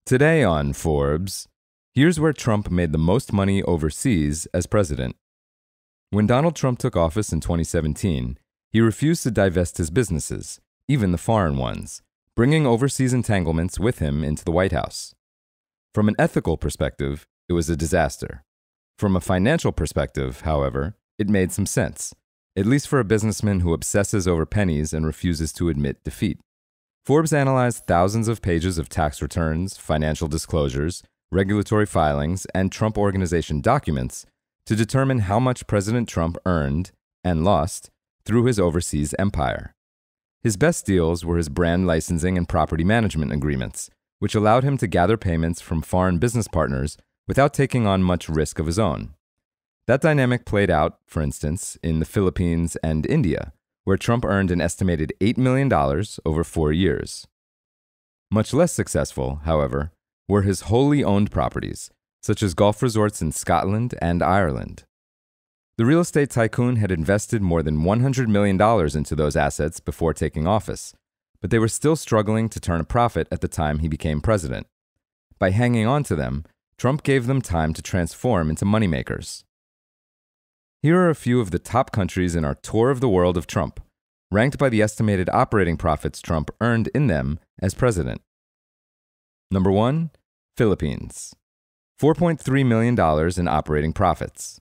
Today on Forbes, here's where Trump made the most money overseas as president. When Donald Trump took office in 2017, he refused to divest his businesses, even the foreign ones, bringing overseas entanglements with him into the White House. From an ethical perspective, it was a disaster. From a financial perspective, however, it made some sense, at least for a businessman who obsesses over pennies and refuses to admit defeat. Forbes analyzed thousands of pages of tax returns, financial disclosures, regulatory filings, and Trump Organization documents to determine how much President Trump earned and lost through his overseas empire. His best deals were his brand licensing and property management agreements, which allowed him to gather payments from foreign business partners without taking on much risk of his own. That dynamic played out, for instance, in the Philippines and India, where Trump earned an estimated $8 million over 4 years. Much less successful, however, were his wholly owned properties, such as golf resorts in Scotland and Ireland. The real estate tycoon had invested more than $100 million into those assets before taking office, but they were still struggling to turn a profit at the time he became president. By hanging on to them, Trump gave them time to transform into moneymakers. Here are a few of the top countries in our tour of the world of Trump, ranked by the estimated operating profits Trump earned in them as president. Number 1, Philippines. $4.3 million in operating profits.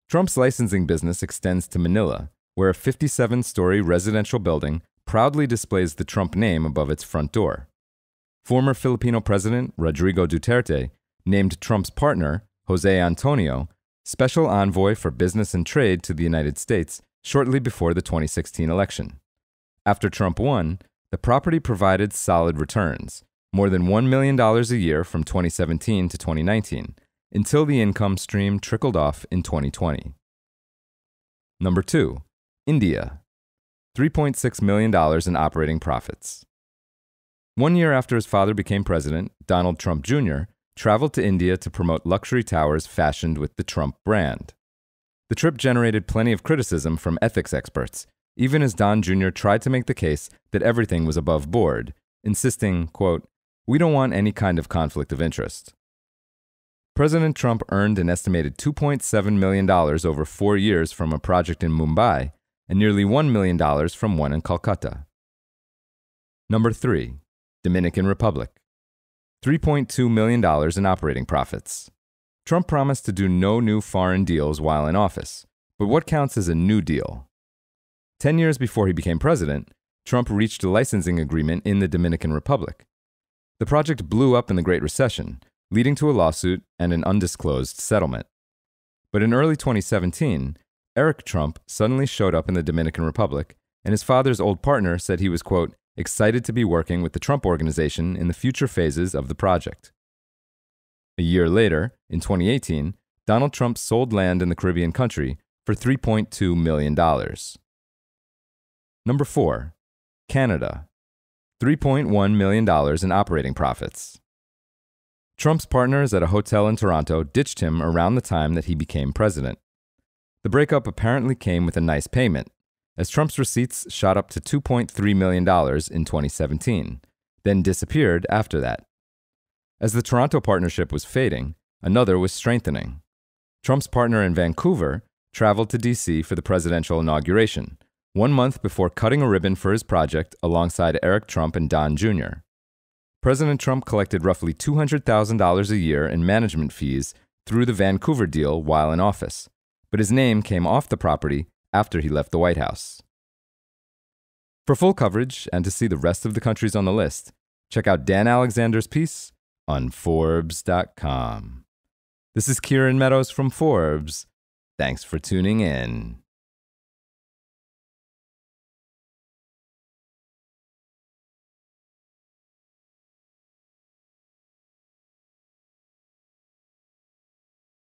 Trump's licensing business extends to Manila, where a 57-story residential building proudly displays the Trump name above its front door. Former Filipino President Rodrigo Duterte named Trump's partner, Jose Antonio, Special Envoy for Business and Trade to the United States shortly before the 2016 election. After Trump won, the property provided solid returns, more than $1 million a year from 2017 to 2019, until the income stream trickled off in 2020. Number 2, India. $3.6 million in operating profits. 1 year after his father became president, Donald Trump Jr. traveled to India to promote luxury towers fashioned with the Trump brand. The trip generated plenty of criticism from ethics experts, even as Don Jr. tried to make the case that everything was above board, insisting, quote, "We don't want any kind of conflict of interest." President Trump earned an estimated $2.7 million over 4 years from a project in Mumbai and nearly $1 million from one in Calcutta. Number 3, Dominican Republic. $3.2 million in operating profits. Trump promised to do no new foreign deals while in office, but what counts as a new deal? 10 years before he became president, Trump reached a licensing agreement in the Dominican Republic. The project blew up in the Great Recession, leading to a lawsuit and an undisclosed settlement. But in early 2017, Eric Trump suddenly showed up in the Dominican Republic, and his father's old partner said he was, quote, excited to be working with the Trump Organization in the future phases of the project. A year later, in 2018, Donald Trump sold land in the Caribbean country for $3.2 million. Number 4, Canada. $3.1 million in operating profits. Trump's partners at a hotel in Toronto ditched him around the time that he became president. The breakup apparently came with a nice payment, as Trump's receipts shot up to $2.3 million in 2017, then disappeared after that. As the Toronto partnership was fading, another was strengthening. Trump's partner in Vancouver traveled to D.C. for the presidential inauguration, 1 month before cutting a ribbon for his project alongside Eric Trump and Don Jr. President Trump collected roughly $200,000 a year in management fees through the Vancouver deal while in office, but his name came off the property after he left the White House. For full coverage and to see the rest of the countries on the list, check out Dan Alexander's piece on Forbes.com. This is Kieran Meadows from Forbes. Thanks for tuning in.